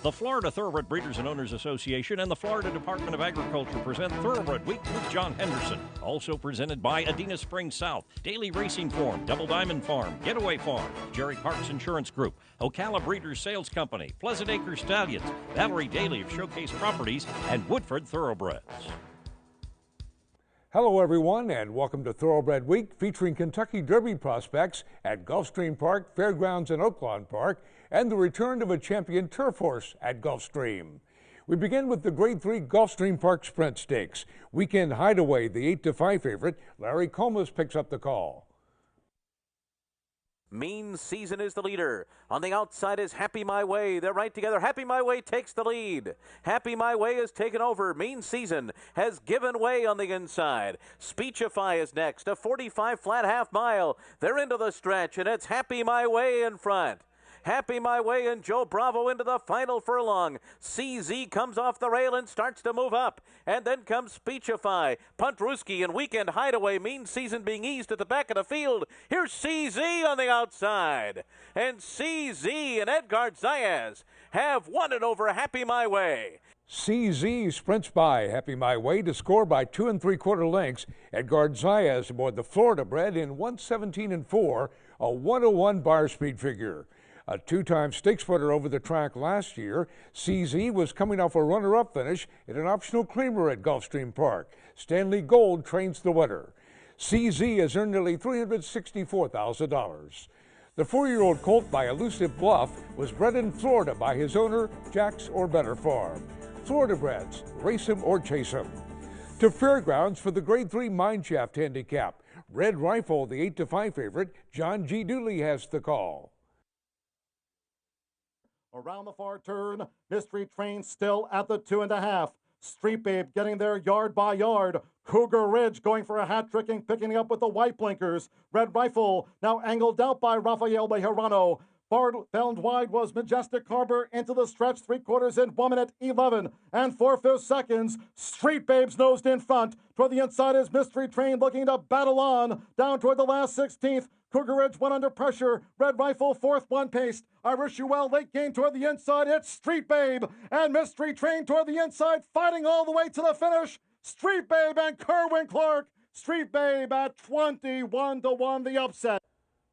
The Florida Thoroughbred Breeders and Owners Association and the Florida Department of Agriculture present Thoroughbred Week with John Henderson. Also presented by Adena Springs South, Daily Racing Form, Double Diamond Farm, Getaway Farm, Jerry Parks Insurance Group, Ocala Breeders Sales Company, Pleasant Acres Stallions, Valerie Daly of Showcase Properties, and Woodford Thoroughbreds. Hello everyone and welcome to Thoroughbred Week featuring Kentucky Derby prospects at Gulfstream Park, Fairgrounds and Oaklawn Park, and the return of a champion turf horse at Gulfstream. We begin with the Grade 3 Gulfstream Park Sprint Stakes. Weekend Hideaway, the 8-5 favorite, Larry Comas picks up the call. Mean Season is the leader. On the outside is Happy My Way. They're right together. Happy My Way takes the lead. Happy My Way has taken over. Mean Season has given way on the inside. Speechify is next, a 45 flat half mile. They're into the stretch, and it's Happy My Way in front. Happy My Way and Joe Bravo into the final furlong. CZ comes off the rail and starts to move up. And then comes Speechify, Puntruski, and Weekend Hideaway. Mean Season being eased at the back of the field. Here's CZ on the outside. And CZ and Edgar Zayas have won it over Happy My Way. CZ sprints by Happy My Way to score by 2 3/4 lengths. Edgar Zayas aboard the Florida bred in 1:17.4, a 1:01 bar speed figure. A two-time stakes winner over the track last year, CZ was coming off a runner-up finish in an optional creamer at Gulfstream Park. Stanley Gold trains the winner. CZ has earned nearly $364,000. The 4-year-old colt by Elusive Bluff was bred in Florida by his owner, Jack's or Better Farm. Florida breds, race him or chase him. To Fairgrounds for the Grade 3 Mineshaft Handicap. Red Rifle, the 8-5 favorite, John G. Dooley has the call. Around the far turn, Mystery Train still at the 2.5. Street Babe getting there yard by yard. Cougar Ridge going for a hat-tricking, picking up with the white blinkers. Red Rifle now angled out by Rafael Bejarano. Far found wide was Majestic Harbor into the stretch, 3/4 in 1:11 and 4/5 seconds. Street Babes nosed in front. Toward the inside is Mystery Train looking to battle on. Down toward the last 16th. Cougar Ridge went under pressure. Red Rifle, 4th, 1 paced. Irish UL late gain toward the inside. It's Street Babe and Mystery Train toward the inside, fighting all the way to the finish. Street Babe and Kerwin Clark. Street Babe at 21-1, the upset.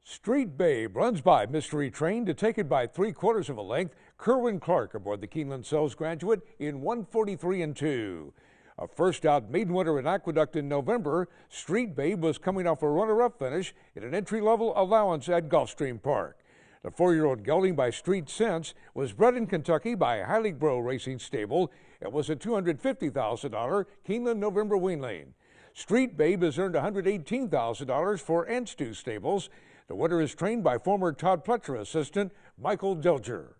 Street Babe runs by Mystery Train to take it by 3/4 of a length. Kerwin Clark aboard the Keeneland Sells Graduate in 1:43.2. A first out maiden winner in Aqueduct in November, Street Babe was coming off a runner-up finish in an entry-level allowance at Gulfstream Park. The 4-year-old gelding by Street Sense was bred in Kentucky by Heiligbrod Racing Stable. It was a $250,000 Keeneland November weanling. Street Babe has earned $118,000 for Anstu Stables. The winner is trained by former Todd Pletcher assistant Michael Dilger.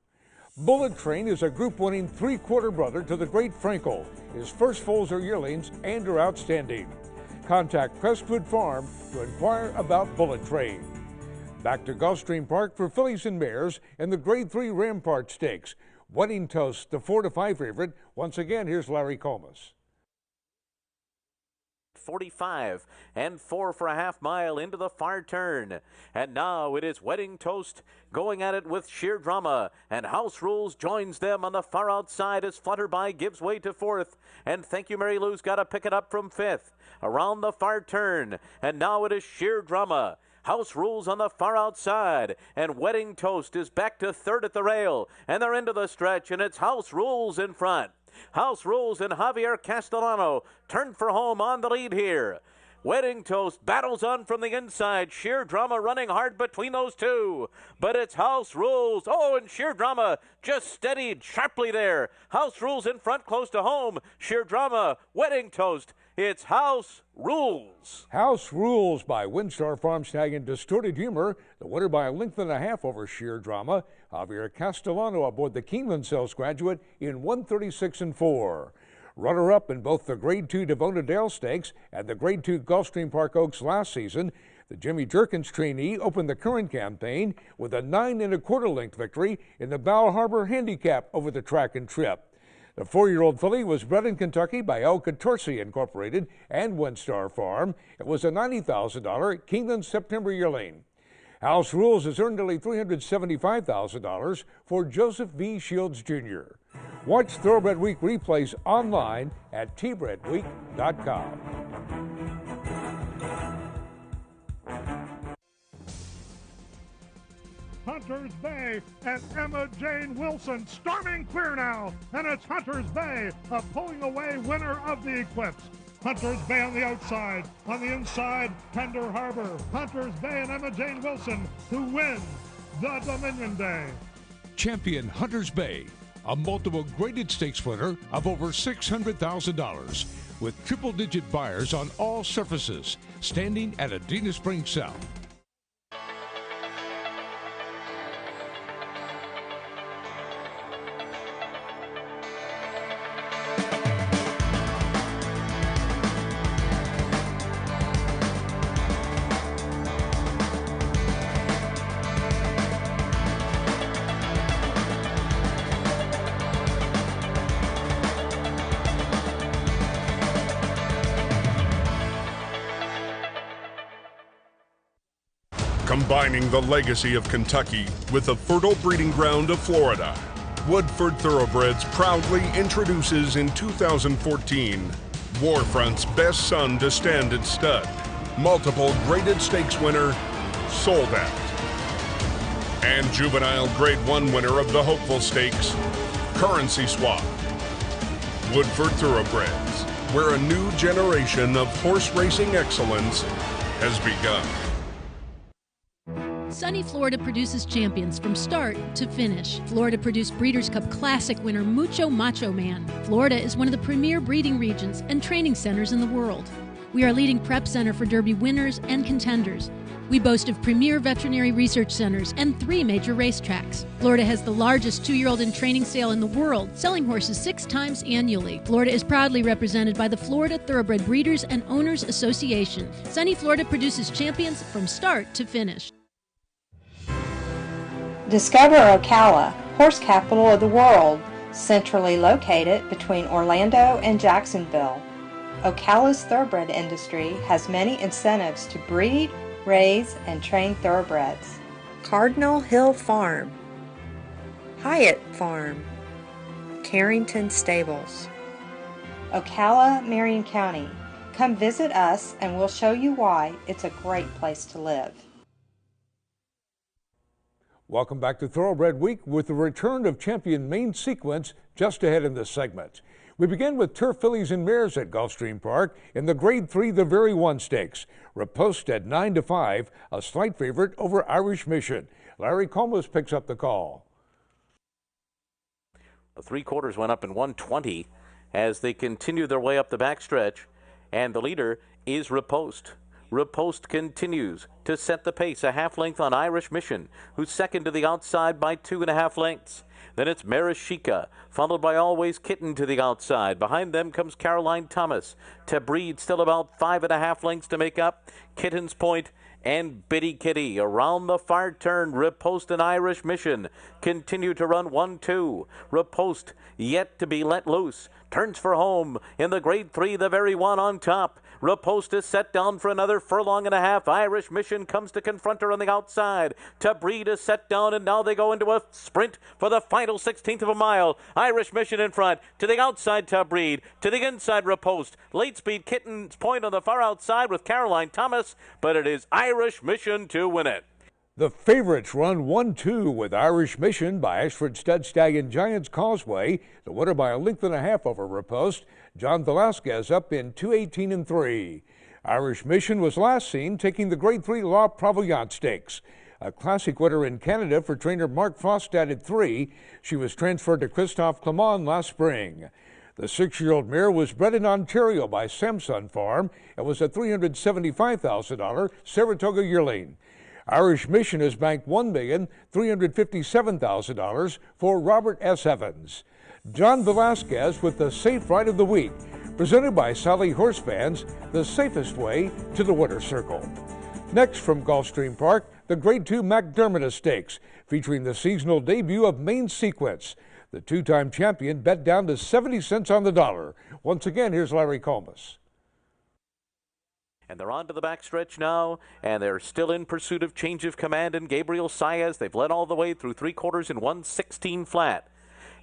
Bullet Train is a group-winning 3/4 brother to the Great Frankel. His first foals are yearlings and are outstanding. Contact Crestwood Farm to inquire about Bullet Train. Back to Gulfstream Park for fillies and mares in the Grade 3 Rampart Stakes. Wedding Toast, the 4-5 favorite. Once again, here's Larry Comas. 45 and 4 for a half mile into the far turn. And now it is Wedding Toast going at it with Sheer Drama, and House Rules joins them on the far outside as Flutterby gives way to 4th, and Thank You Mary Lou's got to pick it up from 5th around the far turn. And now it is Sheer Drama. House Rules on the far outside, and Wedding Toast is back to 3rd at the rail, and they're into the stretch, and it's House Rules in front. House Rules and Javier Castellano turn for home on the lead here. Wedding Toast battles on from the inside. Sheer Drama running hard between those two. But it's House Rules. Oh, and Sheer Drama just steadied sharply there. House Rules in front close to home. Sheer Drama, Wedding Toast. It's House Rules. House Rules by Windstar Farm Stag and Distorted Humor. The winner by a length and a half over Sheer Drama. Javier Castellano aboard the Keeneland Sells Graduate in 1:36.4. Runner-up in both the Grade 2 Devona Dale Stakes and the Grade 2 Gulfstream Park Oaks last season, the Jimmy Jerkins trainee opened the current campaign with a 9 1/4 length victory in the Bal Harbor Handicap over the track and trip. The 4-year-old filly was bred in Kentucky by El Catorce Incorporated and Windstar Farm. It was a $90,000 Keeneland September yearling. House Rules has earned nearly $375,000 for Joseph V. Shields Jr. Watch Thoroughbred Week replays online at tbredweek.com. Hunters Bay and Emma Jane Wilson storming clear now, and it's Hunters Bay, a pulling away winner of the Eclipse. Hunters Bay on the outside, on the inside, Tender Harbor. Hunters Bay and Emma Jane Wilson who win the Dominion Day. Champion Hunters Bay, a multiple graded stakes winner of over $600,000 with triple-digit buyers on all surfaces, standing at Adena Springs South. Combining the legacy of Kentucky with the fertile breeding ground of Florida, Woodford Thoroughbreds proudly introduces in 2014 Warfront's best son to stand at stud, multiple graded stakes winner, Sold Out, and juvenile Grade 1 winner of the Hopeful Stakes, Currency Swap. Woodford Thoroughbreds, where a new generation of horse racing excellence has begun. Sunny Florida produces champions from start to finish. Florida produced Breeders' Cup Classic winner Mucho Macho Man. Florida is one of the premier breeding regions and training centers in the world. We are a leading prep center for Derby winners and contenders. We boast of premier veterinary research centers and 3 major racetracks. Florida has the largest 2-year-old in training sale in the world, selling horses 6 times annually. Florida is proudly represented by the Florida Thoroughbred Breeders and Owners Association. Sunny Florida produces champions from start to finish. Discover Ocala, horse capital of the world, centrally located between Orlando and Jacksonville. Ocala's thoroughbred industry has many incentives to breed, raise, and train thoroughbreds. Cardinal Hill Farm, Hyatt Farm, Carrington Stables. Ocala, Marion County. Come visit us and we'll show you why it's a great place to live. Welcome back to Thoroughbred Week with the return of champion Main Sequence just ahead in this segment. We begin with turf fillies and mares at Gulfstream Park in the Grade 3 The Very One Stakes. Repost at 9-5, a slight favorite over Irish Mission. Larry Comas picks up the call. The 3/4 went up in 120 as they continue their way up the backstretch, and the leader is Repost. Repost continues to set the pace, a half length on Irish Mission, who's second to the outside by 2.5 lengths. Then it's Marishika, followed by Always Kitten to the outside. Behind them comes Caroline Thomas. To Breed, still about 5.5 lengths to make up. Kitten's Point and Biddy Kitty. Around the far turn, Repost and Irish Mission continue to run 1-2. Repost yet to be let loose. Turns for home in the Grade 3, the Very One on top. Repost is set down for another furlong and a half. Irish Mission comes to confront her on the outside. To Breed is set down, and now they go into a sprint for the final 16th of a mile. Irish Mission in front. To the outside, To Breed. To the inside, Repost. Late speed, Kitten's Point on the far outside with Caroline Thomas, but it is Irish Mission to win it. The favorites run 1-2 with Irish Mission by Ashford Stud Stallion Giants Causeway. The winner by a length and a half over Repost. John Velasquez up in 2:18-3. Irish Mission was last seen taking the Grade 3 La Provoyante Stakes. A classic winner in Canada for trainer Mark Frostad at 3. She was transferred to Christophe Clement last spring. The 6-year-old mare was bred in Ontario by Samson Farm and was a $375,000 Saratoga yearling. Irish Mission has banked $1,357,000 for Robert S. Evans. John Velasquez with the Safe Ride of the Week, presented by Sally Horse Fans, the safest way to the winner's circle. Next from Gulfstream Park, the Grade 2 McDermott Stakes, featuring the seasonal debut of Main Sequence. The 2-time champion bet down to 70 cents on the dollar. Once again, here's Larry Comas. And they're on to the backstretch now, and they're still in pursuit of Change of Command and Gabriel Saez. They've led all the way through 3/4 in 1:16 flat.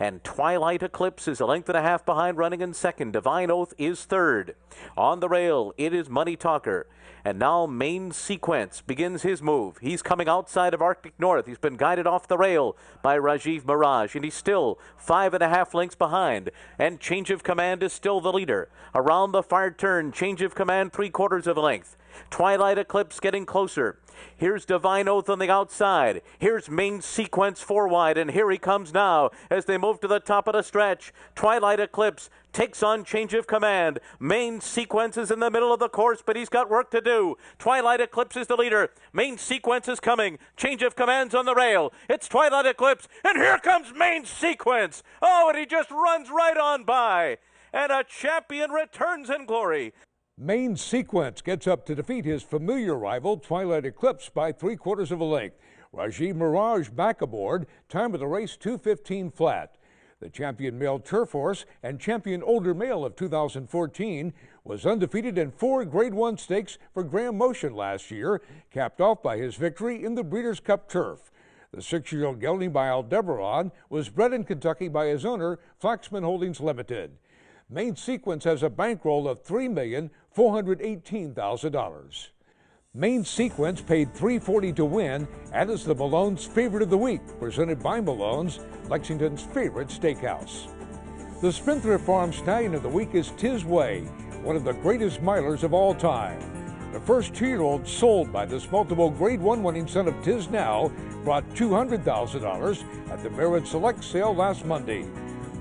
And Twilight Eclipse is a length and a half behind, running in second. Divine Oath is third. On the rail, it is Money Talker. And now Main Sequence begins his move. He's coming outside of Arctic North. He's been guided off the rail by Rajiv Mirage, and he's still 5.5 lengths behind. And Change of Command is still the leader. Around the far turn, Change of Command 3/4 of a length. Twilight Eclipse getting closer. Here's Divine Oath on the outside. Here's Main Sequence 4 wide, and here he comes now as they move to the top of the stretch. Twilight Eclipse takes on Change of Command. Main Sequence is in the middle of the course, but he's got work to do. Twilight Eclipse is the leader. Main Sequence is coming. Change of Command's on the rail. It's Twilight Eclipse, and here comes Main Sequence. Oh, and he just runs right on by. And a champion returns in glory. Main Sequence gets up to defeat his familiar rival, Twilight Eclipse, by 3/4 of a length. Rajiv Mirage back aboard, time of the race 2:15 flat. The champion male turf horse and champion older male of 2014 was undefeated in 4 Grade 1 stakes for Graham Motion last year, capped off by his victory in the Breeders' Cup Turf. The 6-year-old gelding by Aldebaran was bred in Kentucky by his owner, Flaxman Holdings Limited. Main Sequence has a bankroll of $3,418,000. Main Sequence paid $340 to win and is the Malone's Favorite of the Week, presented by Malone's, Lexington's favorite steakhouse. The Spendthrift Farm Stallion of the Week is Tiz Way, one of the greatest milers of all time. The first 2-year-old sold by this multiple Grade 1 winning son of Tiz Now brought $200,000 at the Merit Select sale last Monday.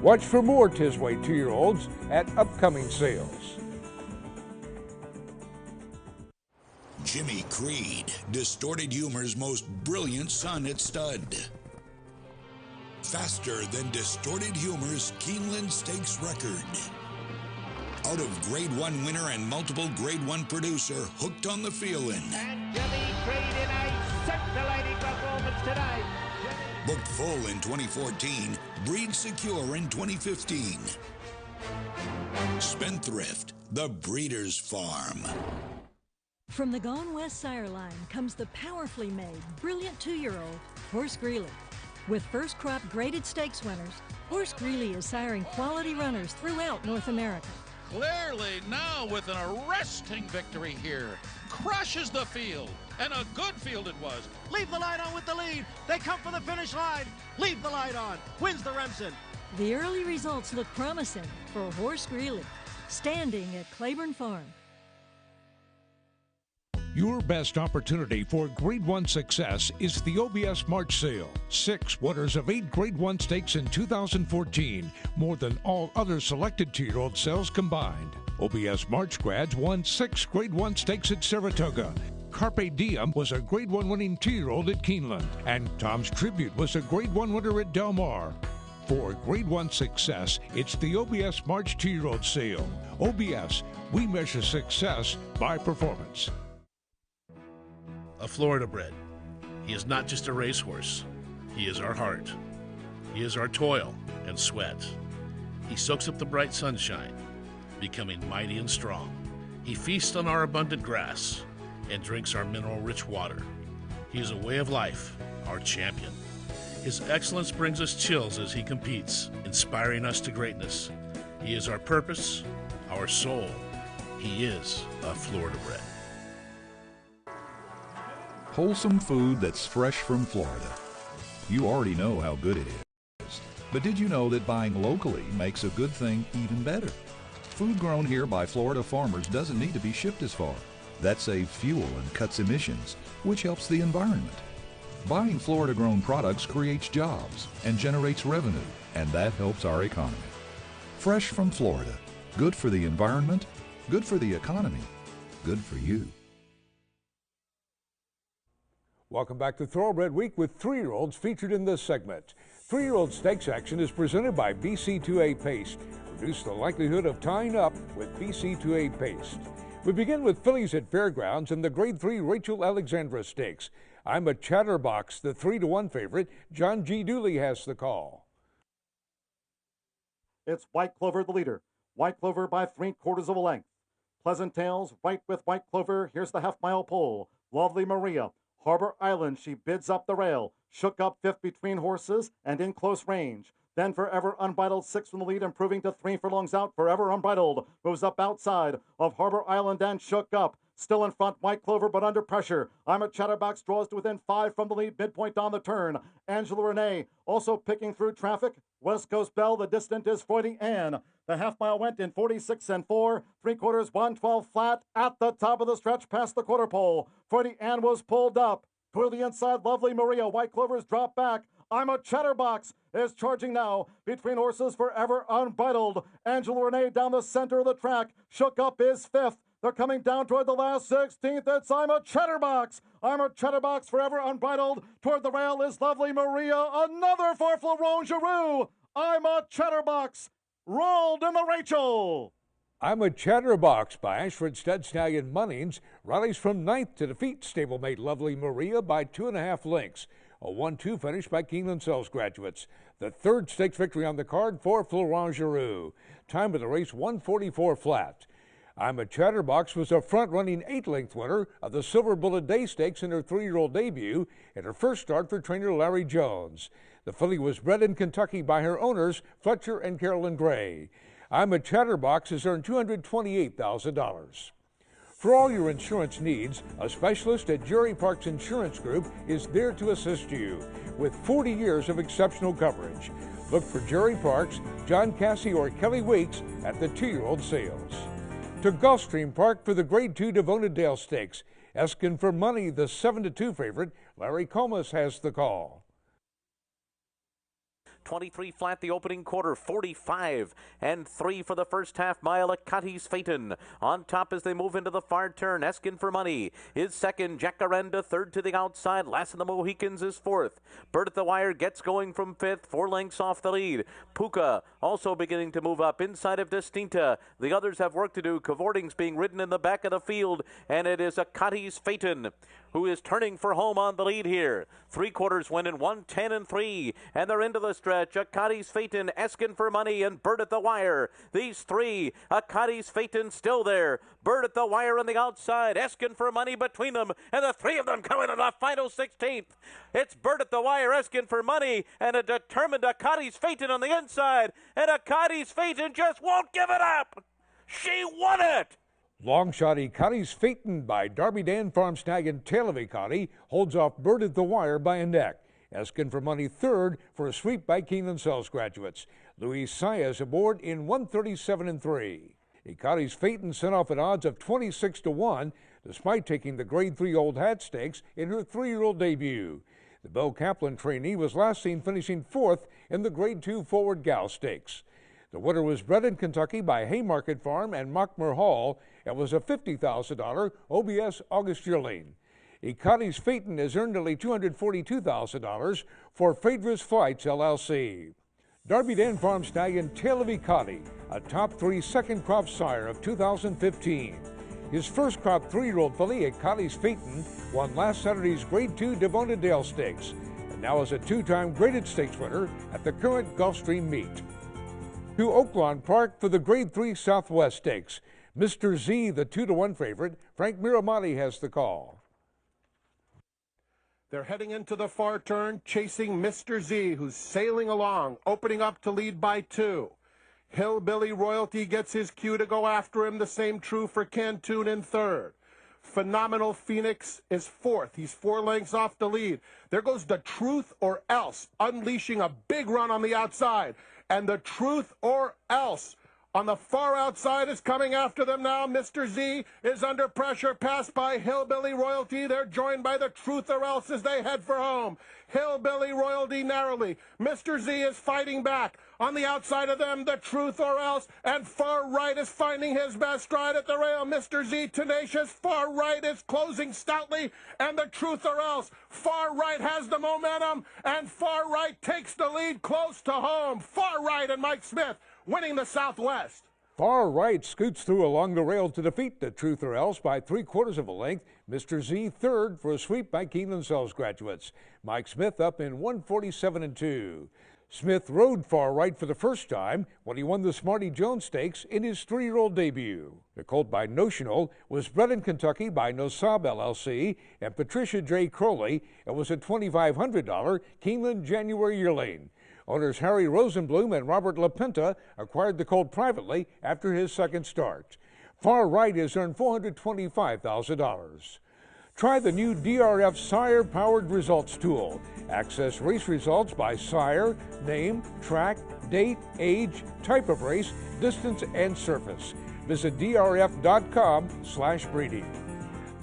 Watch for more Tisway 2-year-olds at upcoming sales. Jimmy Creed, distorted humor's most brilliant son at stud. Faster than distorted humor's Keeneland Stakes record. Out of Grade 1 winner and multiple Grade 1 producer, hooked on the feeling. And Jimmy Creed in a scintillating performance today. Booked full in 2014, breed secure in 2015. Spendthrift, the Breeders' Farm. From the Gone West sire line comes the powerfully made, brilliant 2-year-old Horse Greeley. With first crop graded stakes winners, Horse Greeley is siring quality runners throughout North America. Clearly now with an arresting victory here. Crushes the field, and a good field it was. Leave the light on with the lead. They come for the finish line. Leave the light on. Wins the Remsen. The early results look promising for Horse Greeley, standing at Claiborne Farm. Your best opportunity for Grade 1 success is the OBS March Sale. 6 winners of 8 Grade 1 stakes in 2014, more than all other selected 2-year-old sales combined. OBS March grads won 6 Grade 1 stakes at Saratoga. Carpe Diem was a Grade 1 winning 2-year-old at Keeneland, and Tom's Tribute was a Grade 1 winner at Del Mar. For Grade 1 success, it's the OBS March 2-year-old sale. OBS, we measure success by performance. A Florida bred. He is not just a racehorse. He is our heart. He is our toil and sweat. He soaks up the bright sunshine, becoming mighty and strong. He feasts on our abundant grass and drinks our mineral-rich water. He is a way of life, our champion. His excellence brings us chills as he competes, inspiring us to greatness. He is our purpose, our soul. He is a Florida bred. Wholesome food that's fresh from Florida. You already know how good it is. But did you know that buying locally makes a good thing even better? Food grown here by Florida farmers doesn't need to be shipped as far. That saves fuel and cuts emissions, which helps the environment. Buying Florida-grown products creates jobs and generates revenue, and that helps our economy. Fresh from Florida. Good for the environment, good for the economy, good for you. Welcome back to Thoroughbred Week with 3-year-olds featured in this segment. 3-year-old stakes action is presented by BC2A Paste. Reduce the likelihood of tying up with BC2A Paste. We begin with fillies at Fairgrounds and the Grade 3 Rachel Alexandra Stakes. I'm a Chatterbox, the 3-1 favorite. John G. Dooley has the call. It's White Clover the leader. White Clover by 3/4 of a length. Pleasant Tales, right with White Clover. Here's the half-mile pole. Lovely Maria. Harbor Island, she bids up the rail. Shook up fifth between horses and in close range. Then Forever Unbridled 6 from the lead, improving to 3 furlongs out. Forever Unbridled moves up outside of Harbor Island and Shook Up. Still in front, White Clover, but under pressure. I'm a Chatterbox draws to within 5 from the lead, midpoint on the turn. Angela Renee also picking through traffic. West Coast Bell, the distant is Freudy Ann. The half mile went in 46 and 4, 3/4, 112 flat at the top of the stretch past the quarter pole. Freudy Ann was pulled up. Toward the inside, Lovely Maria. White Clover's dropped back. I'm a Chatterbox is charging now between horses Forever Unbridled. Angela Renee down the center of the track. Shook Up is 5th. They're coming down toward the last 16th. It's I'm a Chatterbox. I'm a Chatterbox, Forever Unbridled. Toward the rail is Lovely Maria. Another for Florent Giroux. I'm a Chatterbox. Rolled in the Rachel. I'm a Chatterbox by Ashford Stud Stallion Munnings rallies from 9th to defeat stablemate Lovely Maria by 2.5 lengths. A 1-2 finish by Keeneland Sells graduates. The third stakes victory on the card for Florent Giroux. Time of the race 1:44 flat. I'm a Chatterbox was a front-running 8-length winner of the Silver Bullet Day Stakes in her 3-year-old debut and her first start for trainer Larry Jones. The filly was bred in Kentucky by her owners, Fletcher and Carolyn Gray. I'm a Chatterbox has earned $228,000. For all your insurance needs, a specialist at Jerry Parks Insurance Group is there to assist you with 40 years of exceptional coverage. Look for Jerry Parks, John Cassie, or Kelly Weeks at the 2-year-old sales. To Gulfstream Park for the Grade 2 Devona Dale Stakes. Asking for money, the 7-2 favorite, Larry Comas has the call. 23 flat the opening quarter, 45 and 3 for the first half mile at Cutty's Phaeton. On top as they move into the far turn, Asking for Money is second, Jacaranda third to the outside, Last of the Mohicans is fourth. Bird at the Wire gets going from 5th, 4 lengths off the lead. Puka also beginning to move up inside of Distinta. The others have work to do. Cavorting's being ridden in the back of the field, and it is a Cutty's Phaeton who is turning for home on the lead here. 3/4 went in 1:10 and 3, and they're into the stretch. Akati's Phaeton, Asking for Money, and Bird at the Wire. These three, Akati's Phaeton still there. Bird at the Wire on the outside, Asking for Money between them, and the three of them coming in the final 16th. It's Bird at the Wire, Asking for Money, and a determined Akati's Phaeton on the inside, and Akati's Phaeton just won't give it up. She won it! Longshot Ecotti's Phaeton by Darby Dan Farm Snag and Tail of Ecotti holds off Bird at the Wire by a neck. Asking for Money third for a sweep by Keeneland Sells graduates. Luis Saez aboard in 1:37 and 3. Ecotti's Phaeton sent off at odds of 26-1 despite taking the Grade 3 Old Hat Stakes in her 3-year-old debut. The Bo Kaplan trainee was last seen finishing 4th in the Grade 2 Forward Gal Stakes. The winner was bred in Kentucky by Haymarket Farm and Mockmer Hall and was a $50,000 OBS August yearling. Ecotti's Phaeton has earned nearly $242,000 for Phaedrus Flights, LLC. Darby Dan Farm Snag and Tail of Ecotti, a top 3 second crop sire of 2015. His first crop 3-year-old filly, Ecotti's Phaeton, won last Saturday's Grade 2 Devona Dale Stakes and now is a 2-time graded stakes winner at the current Gulfstream meet. To Oaklawn Park for the Grade 3 Southwest Stakes. Mr. Z, the 2-1 favorite. Frank Miramati has the call. They're heading into the far turn, chasing Mr. Z, who's sailing along, opening up to lead by 2. Hillbilly Royalty gets his cue to go after him. The same true for Cantoon in third. Phenomenal Phoenix is 4th. He's 4 lengths off the lead. There goes the Truth or Else, unleashing a big run on the outside. And the Truth or Else on the far outside is coming after them now. Mr. Z is under pressure, passed by Hillbilly Royalty. They're joined by the Truth or Else as they head for home. Hillbilly Royalty narrowly. Mr. Z is fighting back. On the outside of them, the Truth or Else, and far right is finding his best stride at the rail. Mr. Z tenacious, far right is closing stoutly, and the Truth or Else. Far right has the momentum, and far right takes the lead close to home. Far right and Mike Smith winning the Southwest. Far right scoots through along the rail to defeat the Truth or Else by 3/4 of a length. Mr. Z third for a sweep by Keeneland Sells graduates. Mike Smith up in 1:47 and 2. Smith rode far right for the first time when he won the Smarty Jones Stakes in his 3-year-old debut. The colt by Notional was bred in Kentucky by Nosab LLC and Patricia J. Crowley and was a $2,500 Keeneland January yearling. Owners Harry Rosenblum and Robert LaPinta acquired the colt privately after his second start. Far Right has earned $425,000. Try the new DRF Sire-powered results tool. Access race results by sire, name, track, date, age, type of race, distance, and surface. Visit drf.com/breeding.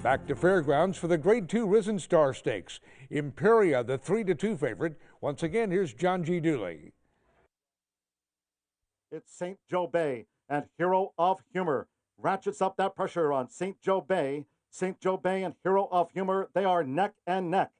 Back to fairgrounds for the Grade 2 Risen Star Stakes. Imperia, the 3-2 favorite. Once again, here's John G. Dooley. It's St. Joe Bay and Hero of Humor. Ratchets up that pressure on St. Joe Bay. St. Joe Bay and Hero of Humor, they are neck and neck.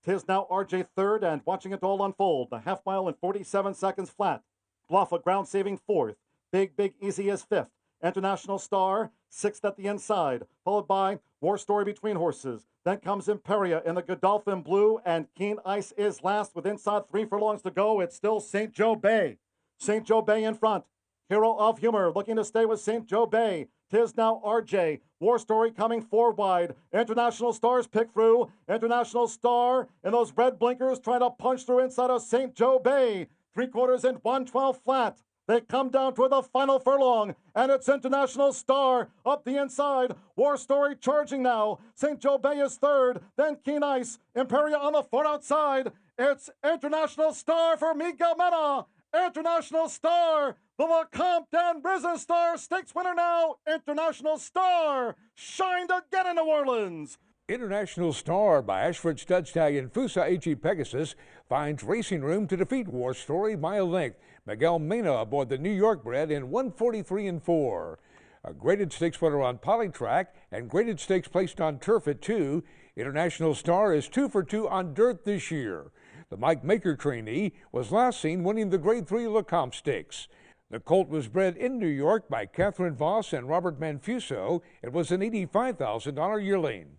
'Tis now RJ third and watching it all unfold. The half mile in 47 seconds flat. Bluff a ground saving fourth. Big Easy is fifth. International Star, sixth at the inside, followed by War Story Between Horses. Then comes Imperia in the Godolphin Blue, and Keen Ice is last with inside 3 furlongs to go. It's still St. Joe Bay. St. Joe Bay in front. Hero of Humor looking to stay with St. Joe Bay. 'Tis now RJ. War Story coming 4 wide. International Star's pick through. International Star in those red blinkers trying to punch through inside of St. Joe Bay. 3/4 and 112 flat. They come down to the final furlong, and it's International Star up the inside. War Story charging now. St. Joe Bay is third, then Keen Ice. Imperia on the far outside. It's International Star for Miguel Mena. International Star, the LeCompte and Risen Star Stakes winner now. International Star shined again in New Orleans. International Star by Ashford Stud Stallion Fusa H.E. Pegasus finds racing room to defeat War Story by a length. Miguel Mena aboard the New York bred in 143-4. A graded stakes winner on Polytrack and graded stakes placed on turf at 2. International Star is 2 for 2 on dirt this year. The Mike Maker trainee was last seen winning the Grade 3 LeCompte Stakes. The colt was bred in New York by Catherine Voss and Robert Manfuso. It was an $85,000 yearling.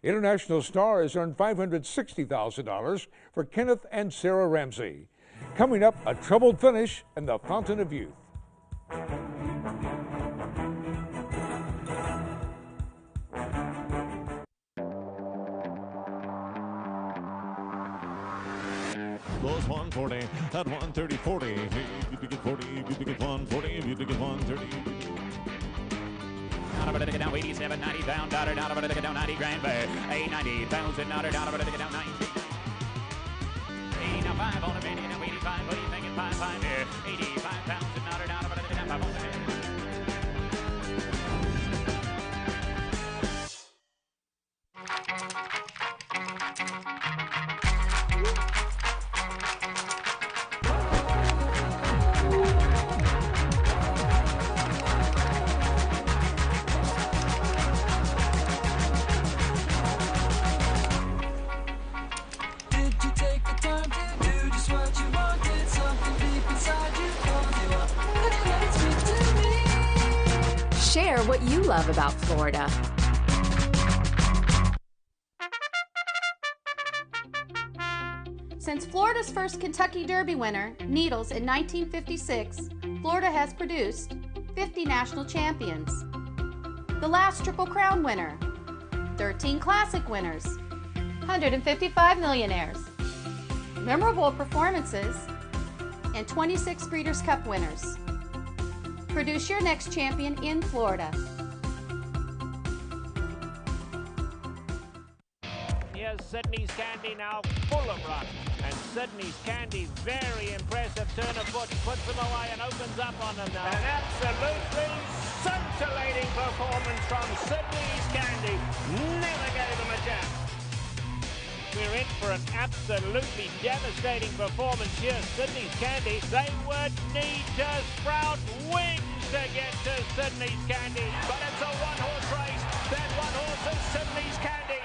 International Star has earned $560,000 for Kenneth and Sarah Ramsey. Coming up, a troubled finish in the Fountain of Youth. Goes 140 at 130-40. Hey, you think it's 40, you think it's 140, you think it's 130. Down over to get down 87, 90 pound daughter, down over to get down 90 grand bear. 890 pounds and daughter, down over to get down 90. 80 now 5 on a minute, now 85. What do you think it's 5 here? 85 pounds and daughter, down over to get down 5 on a minute. Share what you love about Florida. Since Florida's first Kentucky Derby winner, Needles, in 1956, Florida has produced 50 national champions, the last Triple Crown winner, 13 Classic winners, 155 millionaires, memorable performances, and 26 Breeders' Cup winners. Produce your next champion in Florida. Here's Sydney's Candy now full of run. And Sydney's Candy, very impressive turn of foot, puts them away and opens up on them now. An absolutely scintillating performance from Sydney's Candy. Never gave them a jab. We're in for an absolutely devastating performance here. Sydney's Candy, they would need to sprout wings to get to Sydney's Candy. But it's a one-horse race. That one horse is Sydney's Candy.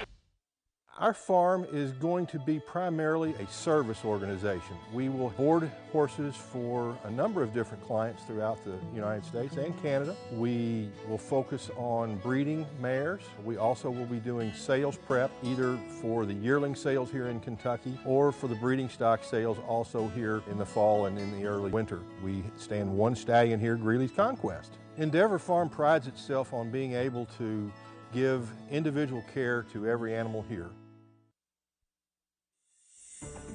Our farm is going to be primarily a service organization. We will board horses for a number of different clients throughout the United States and Canada. We will focus on breeding mares. We also will be doing sales prep, either for the yearling sales here in Kentucky or for the breeding stock sales also here in the fall and in the early winter. We stand one stallion here, Greeley's Conquest. Endeavor Farm prides itself on being able to give individual care to every animal here.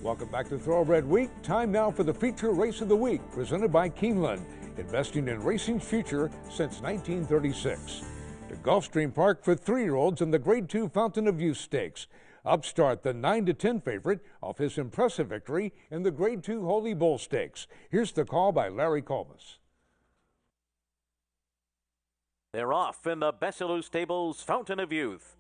Welcome back to Thoroughbred Week. Time now for the feature race of the week, presented by Keeneland, investing in racing's future since 1936. To Gulfstream Park for 3-year-olds in the Grade 2 Fountain of Youth Stakes. Upstart, the 9-10 favorite, off his impressive victory in the Grade 2 Holy Bull Stakes. Here's the call by Larry Colmus. They're off in the Bessilou Stables Fountain of Youth.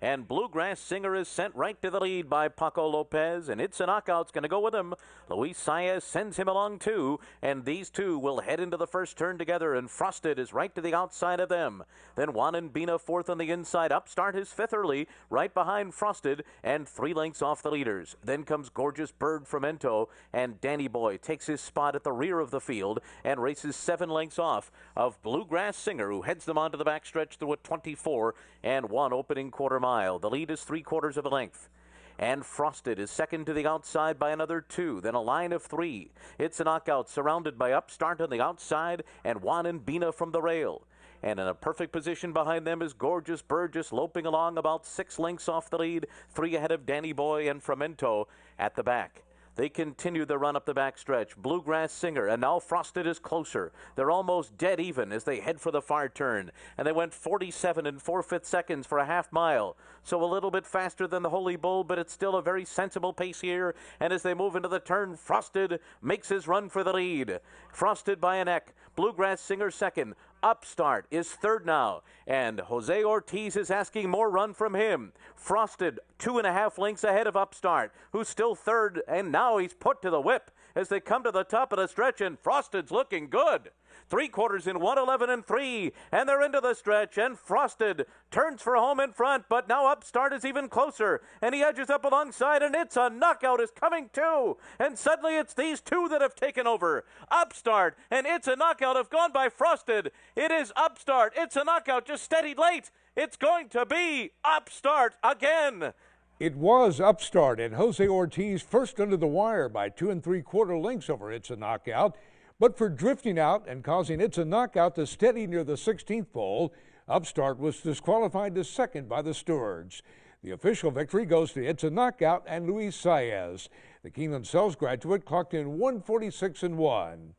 And Bluegrass Singer is sent right to the lead by Paco Lopez, and It's a Knockout's going to go with him. Luis Saez sends him along too, and these two will head into the first turn together, and Frosted is right to the outside of them. Then Juan and Bina fourth on the inside. Upstart is fifth early, right behind Frosted, and 3 lengths off the leaders. Then comes Gorgeous Bird from Ento, and Danny Boy takes his spot at the rear of the field and races 7 lengths off of Bluegrass Singer, who heads them onto the backstretch through a 24 and 1 opening quarter mile. The lead is 3/4 of a length. And Frosted is second to the outside by another 2. Then a line of 3. It's a Knockout surrounded by Upstart on the outside and Juan and Bina from the rail. And in a perfect position behind them is Gorgeous Bird, just loping along about 6 lengths off the lead, 3 ahead of Danny Boy and Fremento at the back. They continue the run up the backstretch. Bluegrass Singer, and now Frosted is closer. They're almost dead even as they head for the far turn. And they went 47 4/5 seconds for a half mile. So a little bit faster than the Holy Bull, but it's still a very sensible pace here. And as they move into the turn, Frosted makes his run for the lead. Frosted by a neck. Bluegrass Singer second. Upstart is third now, and Jose Ortiz is asking more run from him. Frosted 2.5 lengths ahead of Upstart, who's still third, and now he's put to the whip as they come to the top of the stretch, and Frosted's looking good. 3/4 in 1:11 3, and they're into the stretch, and Frosted turns for home in front, but now Upstart is even closer, and he edges up alongside, and It's a Knockout is coming too, and suddenly it's these two that have taken over. Upstart and It's a Knockout have gone by Frosted. It is Upstart. It's a Knockout just steadied late. It's going to be Upstart again. It was Upstart, and Jose Ortiz first under the wire by 2 3/4 lengths over It's a Knockout. But for drifting out and causing It's a Knockout to steady near the 16th pole, Upstart was disqualified to second by the stewards. The official victory goes to It's a Knockout and Luis Saez. The Keeneland Sells graduate clocked in 1:46 1.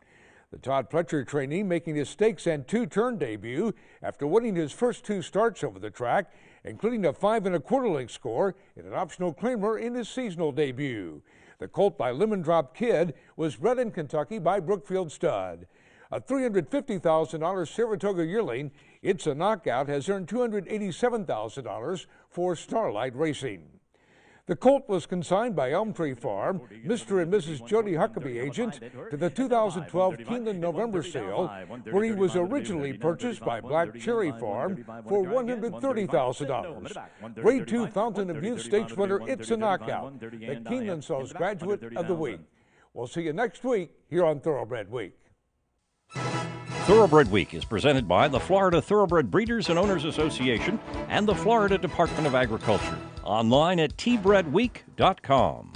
The Todd Pletcher trainee making his stakes and 2-turn debut after winning his first 2 starts over the track, including a 5 1/4 length score in an optional claimer in his seasonal debut. The colt by Lemon Drop Kid was bred in Kentucky by Brookfield Stud. A $350,000 Saratoga yearling, It's a Knockout has earned $287,000 for Starlight Racing. The colt was consigned by Elm Tree Farm, Mr. and Mrs. Jody Huckabee agent, to the 2012 Keeneland November sale, where he was originally purchased by Black Cherry Farm for $130,000. Grade 2 Fountain of Youth Stakes winner It's a Knockout, the Keeneland Sells graduate of the week. We'll see you next week here on Thoroughbred Week. Thoroughbred Week is presented by the Florida Thoroughbred Breeders and Owners Association and the Florida Department of Agriculture. Online at tbredweek.com.